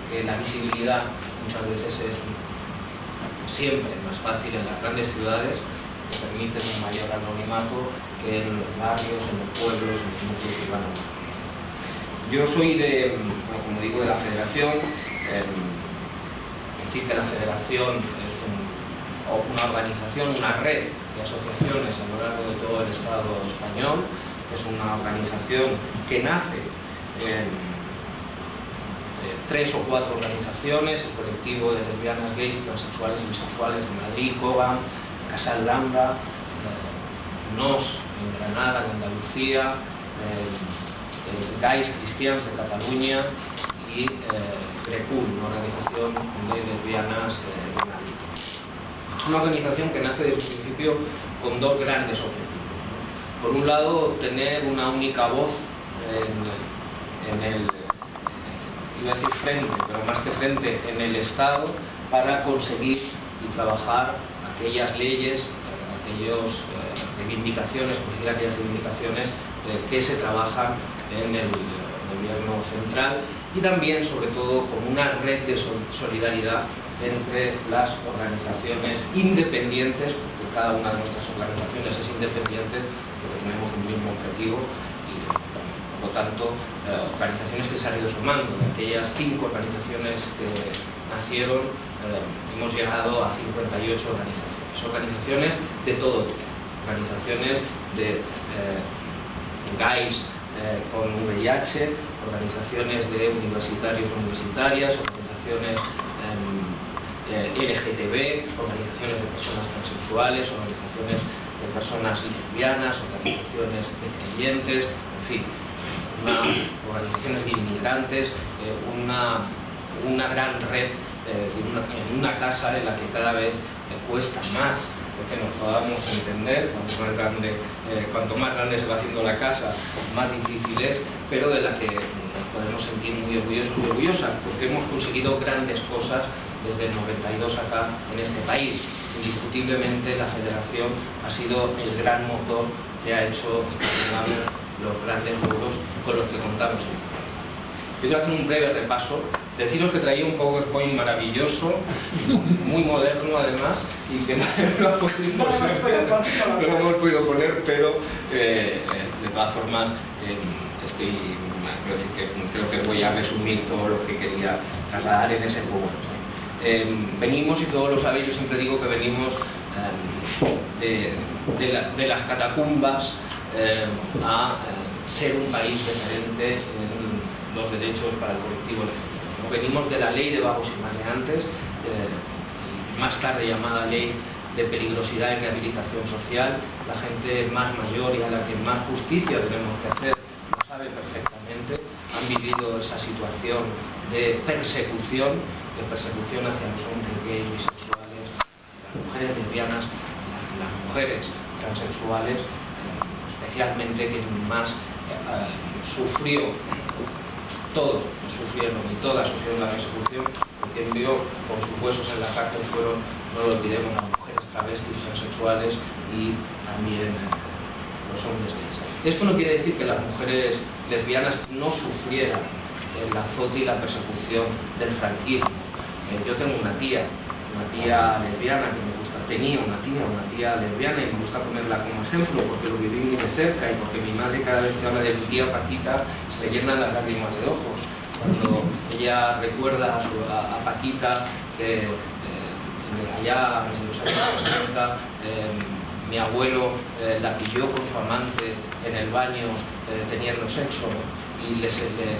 porque la visibilidad muchas veces es siempre más fácil en las grandes ciudades, que permiten un mayor anonimato que en los barrios, en los pueblos, en los núcleos urbanos. Yo soy como digo, de la Federación. Decir que la Federación es una organización, una red de asociaciones a lo largo de todo el Estado español, que es una organización que nace de 3 o 4 organizaciones: el colectivo de lesbianas, gays, transexuales y bisexuales en Madrid, COGAM, Casal Lambda, NOS en Granada, en Andalucía, Gays Cristians de Cataluña y GRECUL, una organización de lesbianas de Madrid. Una organización que nace desde el principio con 2 grandes objetivos. Por un lado, tener una única voz en el, iba a decir frente, pero más que frente, en el Estado, para conseguir y trabajar aquellas leyes, aquellas reivindicaciones que se trabajan en el gobierno central, y también, sobre todo, con una red de solidaridad entre las organizaciones independientes, porque cada una de nuestras organizaciones es independiente, pero tenemos un mismo objetivo, y por lo tanto, organizaciones que se han ido sumando. De aquellas 5 organizaciones que nacieron, hemos llegado a 58 organizaciones de todo tipo, organizaciones de gays con VIH, organizaciones de universitarios o universitarias, organizaciones LGTB, organizaciones de personas transexuales, organizaciones de personas lesbianas, organizaciones de creyentes, en fin, organizaciones de inmigrantes, una gran red, en una casa en la que cada vez cuesta más que nos podamos entender. Cuanto más grande se va haciendo la casa, más difícil es, pero de la que nos podemos sentir muy orgullosos y orgullosas, porque hemos conseguido grandes cosas desde el 92 acá en este país. Indiscutiblemente la Federación ha sido el gran motor que ha hecho que tengamos los grandes logros con los que contamos. Yo quiero hacer un breve repaso, deciros que traía un PowerPoint maravilloso, muy moderno además, y que no lo hemos podido poner, pero de todas formas creo que voy a resumir todo lo que quería trasladar en ese PowerPoint. Venimos, y todos lo sabéis, yo siempre digo que venimos de las catacumbas a ser un país referente en los derechos para el colectivo LGTB. Venimos de la ley de vagos y maleantes, más tarde llamada ley de peligrosidad y rehabilitación social. La gente más mayor y a la que más justicia tenemos que hacer lo sabe perfectamente. Han vivido esa situación de persecución hacia los hombres gays, bisexuales, las mujeres lesbianas, las mujeres transexuales, especialmente quien más sufrió. Todos sufrieron y todas sufrieron la persecución, porque quien vio con sus huesos en la cárcel fueron, no lo olvidemos, las mujeres travestis, transexuales y también los hombres gays. Esto no quiere decir que las mujeres lesbianas no sufrieran el azote y la persecución del franquismo. Yo tengo una tía lesbiana que me gusta, tenía una tía lesbiana, y me gusta ponerla como ejemplo porque lo viví muy de cerca, y porque mi madre, cada vez que habla de mi tía Paquita, se le llenan las lágrimas de ojos cuando ella recuerda a Paquita que allá en los años 60 mi abuelo la pilló con su amante en el baño teniendo sexo, ¿no? Y le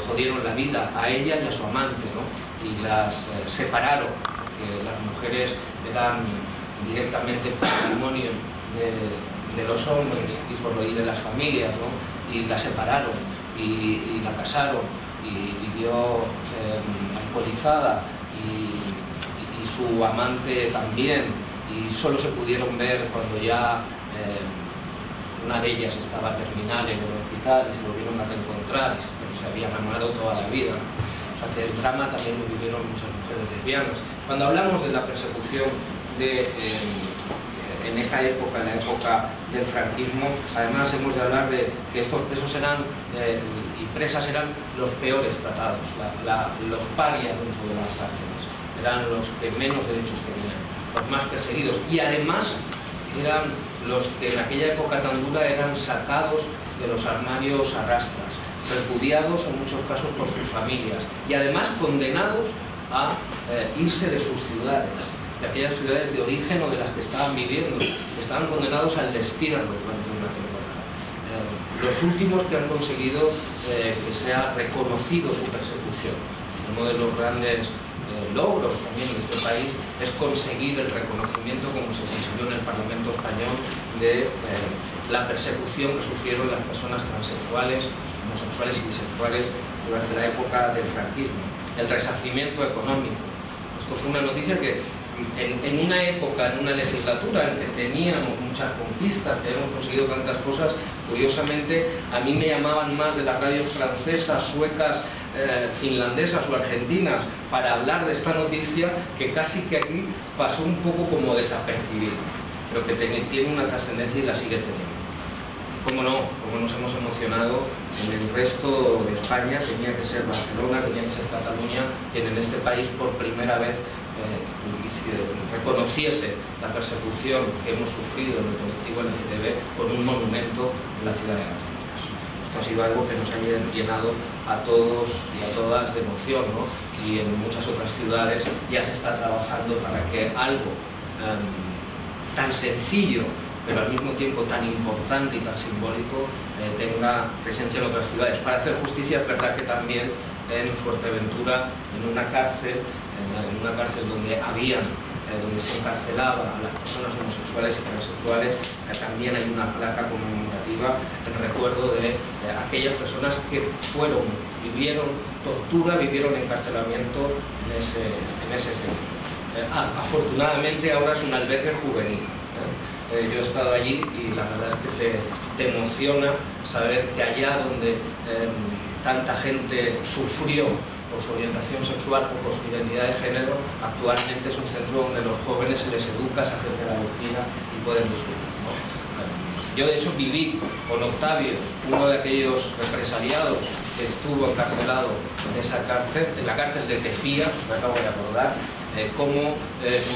jodieron la vida a ella y a su amante, ¿no? Y las separaron, porque las mujeres eran directamente patrimonio de los hombres y de las familias, ¿no? Y la separaron y la casaron, y vivió alcoholizada, y su amante también, y solo se pudieron ver cuando ya una de ellas estaba terminal en el hospital, y se volvieron a reencontrar, pero se habían amado toda la vida. O sea que el drama también lo vivieron muchas mujeres lesbianas. Cuando hablamos de la persecución de en esta época, en la época del franquismo, además hemos de hablar de que estos presos eran y presas eran los peores tratados, los parias dentro de las cárceles, eran los que menos derechos tenían, los más perseguidos, y además eran los que en aquella época tan dura eran sacados de los armarios a rastras, repudiados en muchos casos por sus familias y además condenados a irse de sus ciudades, de aquellas ciudades de origen o de las que estaban viviendo, estaban condenados al destierro durante una temporada. Los últimos que han conseguido que sea reconocido su persecución. Uno de los grandes logros también de este país es conseguir el reconocimiento, como se consiguió en el Parlamento español, de la persecución que sufrieron las personas transexuales, homosexuales y bisexuales durante la época del franquismo. El resarcimiento económico. Esto fue una noticia que en una época, en una legislatura en que teníamos muchas conquistas, que hemos conseguido tantas cosas, curiosamente a mí me llamaban más de las radios francesas, suecas, finlandesas o argentinas para hablar de esta noticia, que casi que aquí pasó un poco como desapercibido, pero que tiene una trascendencia y la sigue teniendo. Cómo no, cómo nos hemos emocionado en el resto de España. Tenía que ser Barcelona, tenía que ser Cataluña, quien en este país por primera vez reconociese la persecución que hemos sufrido en el colectivo LGTB con un monumento en la ciudad de Asturias. Esto ha sido algo que nos ha llenado a todos y a todas de emoción, ¿no? Y en muchas otras ciudades ya se está trabajando para que algo tan sencillo pero al mismo tiempo tan importante y tan simbólico tenga presencia en otras ciudades. Para hacer justicia, es verdad que también en Fuerteventura, en una cárcel donde donde se encarcelaba a las personas homosexuales y transexuales, también hay una placa conmemorativa en recuerdo de aquellas personas que vivieron tortura, vivieron encarcelamiento en ese centro. Afortunadamente ahora es un albergue juvenil. Yo he estado allí y la verdad es que te emociona saber que allá donde tanta gente sufrió por su orientación sexual o por su identidad de género, actualmente es un centro donde los jóvenes se les educa, se hace pedagogía y pueden disfrutar, ¿no? Yo de hecho viví con Octavio, uno de aquellos represaliados que estuvo encarcelado en esa cárcel, en la cárcel de Tejía, me acabo de acordar, cómo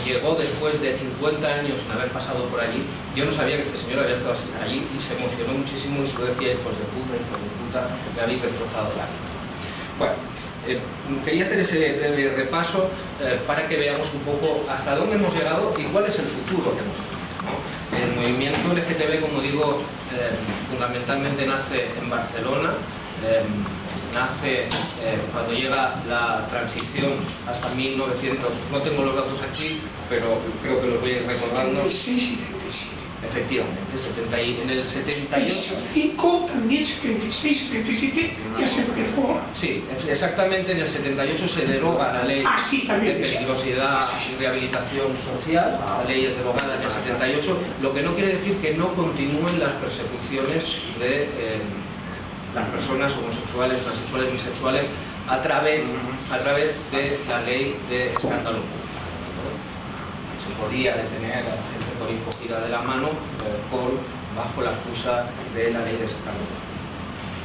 llegó después de 50 años sin haber pasado por allí. Yo no sabía que este señor había estado allí y se emocionó muchísimo y se lo decía: hijos de puta, me habéis destrozado la vida. Bueno, quería hacer ese breve repaso para que veamos un poco hasta dónde hemos llegado y cuál es el futuro que hemos tenido, ¿no? El movimiento LGTB, como digo, fundamentalmente nace en Barcelona. Nace cuando llega la transición hasta 1900, no tengo los datos aquí, pero creo que los voy a ir recordando. 76 y 77. Efectivamente, en el 78. 5, también 76, 77, ya se reforma. Sí, exactamente, en el 78 se deroga la ley de peligrosidad y rehabilitación social. La ley es derogada en el 78, lo que no quiere decir que no continúen las persecuciones de las personas homosexuales, transexuales, bisexuales a través de la ley de escándalo público, ¿no? Se podía detener a la gente por ir cogida de la mano bajo la excusa de la ley de escándalo.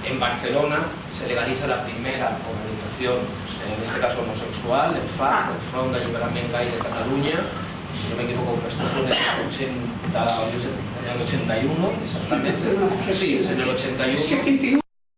En Barcelona se legaliza la primera organización, en este caso homosexual, el FAC, el Front d'Alliberament Gai de Catalunya. Si no me equivoco, esto fue en el 81, exactamente. Sí, es en el 81.